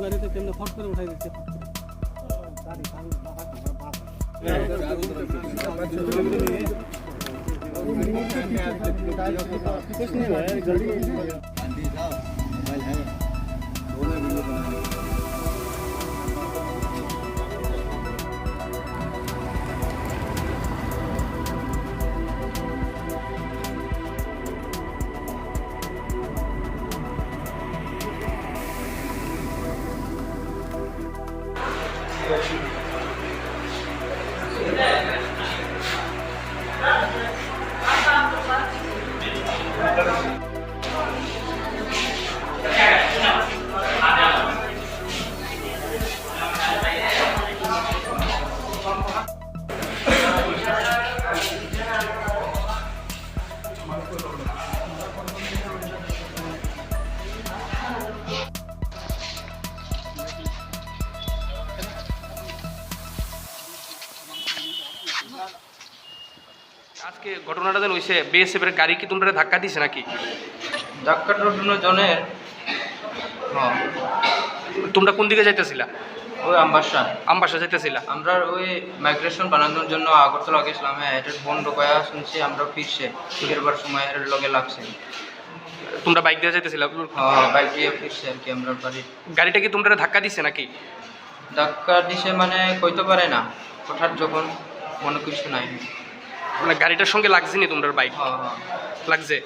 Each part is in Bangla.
গাড়িতে কেমনে ফট করে উঠাই দিচ্ছে। আজকে ঘটনাটা যেন হয়েছে বিএসএফ এর গাড়ি কি তোমরা ধাক্কা দিছে নাকি? ধাক্কাটার জনের হ্যাঁ তোমরা কোন দিকে যাইতেছিলা? ওই আমবাসা যাইতেছিলা? আমরা ওই মাইগ্রেশন বানানোর জন্য আগরতলা গেছিলাম। হ্যাঁ, এটার বন্ধ কয়া শুনছি আমরা ফিরবার সময় এর লগে লাগছে। তোমরা বাইক দিয়ে যাইতেছিলা? হ্যাঁ, বাইক দিয়ে ফিরছে আর কি আমরা বাড়ি। গাড়িটা কি তোমরা ধাক্কা দিছে নাকি? ধাক্কা দিছে মানে কইতে পারে না, হঠাৎ যখন মনে কিছু নাই। মানে গাড়িটার সঙ্গে লাগছে নি তোমরা বাইক? হ্যাঁ হ্যাঁ লাগছে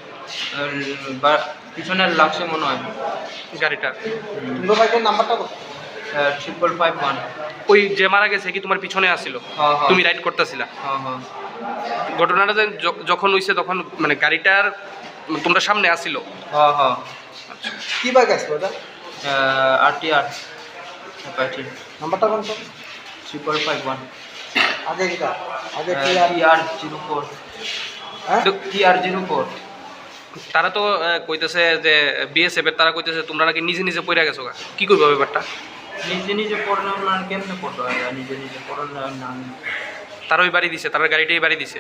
পিছনের লাগছে মনে হয় গাড়িটার। বাইকের নাম্বারটা কত? 5551। ওই যে মারা গেছে কি তোমার পিছনে আসছিল? হ্যাঁ হ্যাঁ তুমি রাইড করতেছিলা? হ্যাঁ হ্যাঁ। ঘটনাটা যখন হইছে তখন মানে গাড়িটার তোমরা সামনে আসছিল? হ্যাঁ হ্যাঁ। কি বাইক আসলো এটা? RTR Apache. নাম্বারটা কোন? 5551। আগে কিটা? আগে TR04। হ্যাঁ TR04। তারা তো কইতেছে যে বিএসএফ এর, তারা কইতেছে তোমরা নাকি নিজে নিজে পড়ে গেছো। কি করবে ব্যাপারটা? নিজে নিজে পড়লো না, কেমনে পড়লো? নিজে নিজে পড়লো না। তারা ওই বাড়ি দিছে, তারা গাড়িটাই বাড়ি দিছে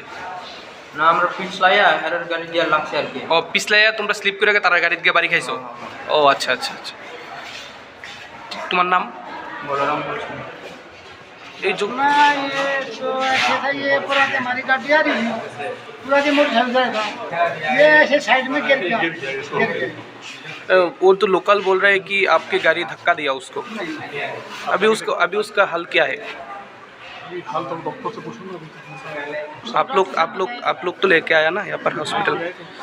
না, আমরা পিছলাইয়া হেরের গাড়ি দিয়ে লাগছে আর কি। ও পিছলাইয়া তোমরা স্লিপ করে তারা গাড়িতে গিয়ে বাড়ি খাইছো? ও আচ্ছা আচ্ছা আচ্ছা। তোমার নাম? বলরাম বলছি। এই जो ना ये तो ऐसे था, ये पूरा हमारी गाड़ी आ रही है, पूरा के मोड़ चल जाएगा, ये ऐसे साइड में गिर गया। वो तो लोकल बोल रहे हैं कि आपकी गाड़ी धक्का दिया उसको। अभी उसका हल क्या है? हाल तो डॉक्टर से पूछो ना। आप लोग तो लेके आया ना यहाँ पर हॉस्पिटल?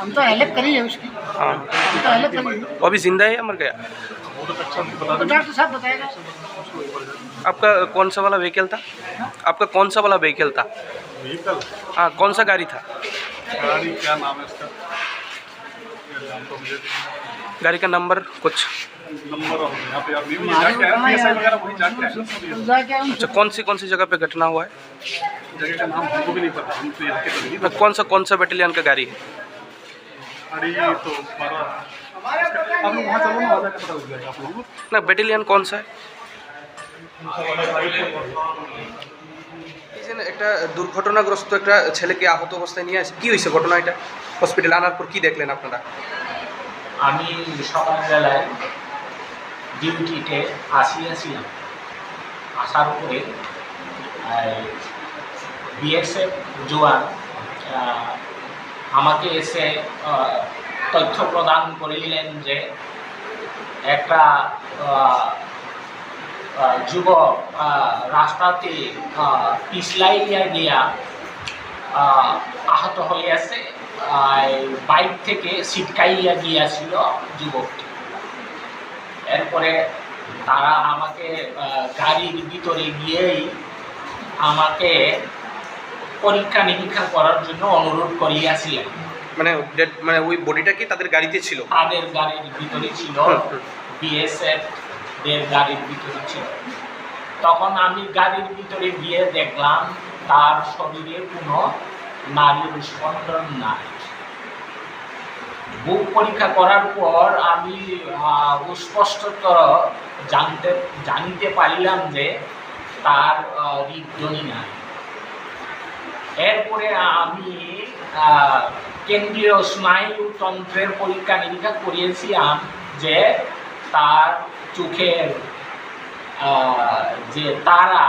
हम तो हेल्प करी है उसकी, हाँ, हम तो हेल्प करी है। वो अभी जिंदा है या मर गया? तो डॉक्टर साहब बताएगा। आपका कौन सा वाला व्हीकल था? आपका कौन सा वाला व्हीकल था? व्हीकल? हाँ, कौन सा गाड़ी था? गाड़ी क्या नाम है इसका? गाड़ी का नंबर कुछ? नंबर यहाँ पे अभी भी जाके आया, PSI वगैरह वहीं जाके आया। तो जाके हम अच्छा, कौन सी जगह पे घटना हुआ है? जगह का नाम हमको भी नहीं पता, हम तो यहाँ के तो नहीं। कौन सा बटालियन का गाड़ी है? गाड़ी तो हमारा आप लोग वहाँ चलो ना, वहाँ जाके पता लग जाएगा आप लोगों को। ना बटालियन कौन सा है? একটা দুর্ঘটনাগ্রস্ত একটা ছেলেকে আহত অবস্থায় নিয়ে আসে, কি হয়েছে ঘটনা? এটা হসপিটালে আনার পর কি দেখলেন আপনারা? আমি সকালবেলায় ডিউটিতে আসিয়াছিলাম, আসার পরে বিএসএফ জওয়ান আমাকে এসে তথ্য প্রদান করিলেন যে একটা যুবক রাস্তাতে পিছলাইয়া গিয়া আহত হইয়াছে, বাইক থেকে ছিটকাইয়া গিয়াছিল যুবকটি। এরপরে তারা আমাকে গাড়ির ভিতরে গিয়েই আমাকে পরীক্ষা নিরীক্ষা করার জন্য অনুরোধ করিয়াছিলেন। মানে ওই বডিটা কি তাদের গাড়িতে ছিল? তাদের গাড়ির ভিতরে ছিল, বিএসএফ দের গাড়ির ভিতরে ছিল। তখন আমি গাড়ির ভিতরে গিয়ে দেখলাম তার শরীরে কোনো নারীর স্পন্দন নাই। বুক পরীক্ষা করার পর আমি স্পষ্টতর জানিতে পারিলাম যে তার হৃদধ্বনি নাই। এরপরে আমি কেন্দ্রীয় স্নায়ুতন্ত্রের পরীক্ষা নিরীক্ষা করিয়েছিলাম যে তার চোখের যে তারা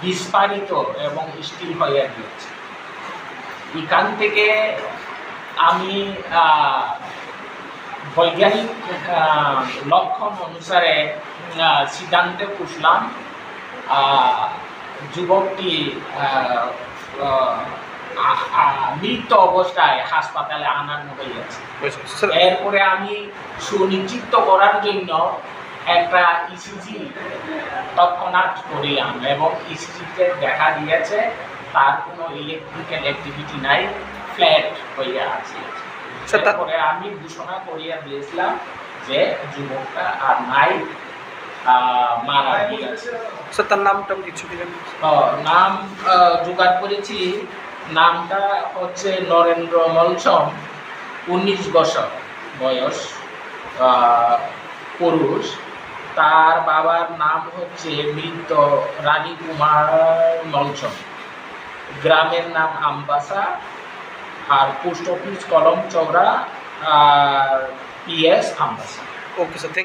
বিস্ফারিত এবং স্থির হয়ে গিয়েছে। এখান থেকে আমি বৈজ্ঞানিক লক্ষণ অনুসারে সিদ্ধান্তে পুষলাম যুবকটি মৃত অবস্থায় হাসপাতালে আনানো হয়েছে। স্যার এরপরে আমি সুনিশ্চিত করার জন্য একটা ইসিজি তৎক্ষণাৎ করিলাম এবং ইসিজিতে দেখা দিয়েছে তার কোনো ইলেকট্রিক্যাল অ্যাক্টিভিটি নাই, ফ্ল্যাট হয়ে আছে। স্যার তারপরে আমি ঘোষণা করিয়া দিয়েছিলাম যে যুবকটা আর নাই, মারা গিয়েছে। স্যার তার নামটা কিছু দিলেন? নাম জোগাড় করেছি, নামটা হচ্ছে নরেন্দ্র মলসম, 19 বছর বয়স, পুরুষ। তার বাবার নাম হচ্ছে মৃত রানী কুমার মলসম, গ্রামের নাম আমবাসা, আর পোস্ট অফিস কলম চৌড়া, আর PS Ambassa. Okay sir, thank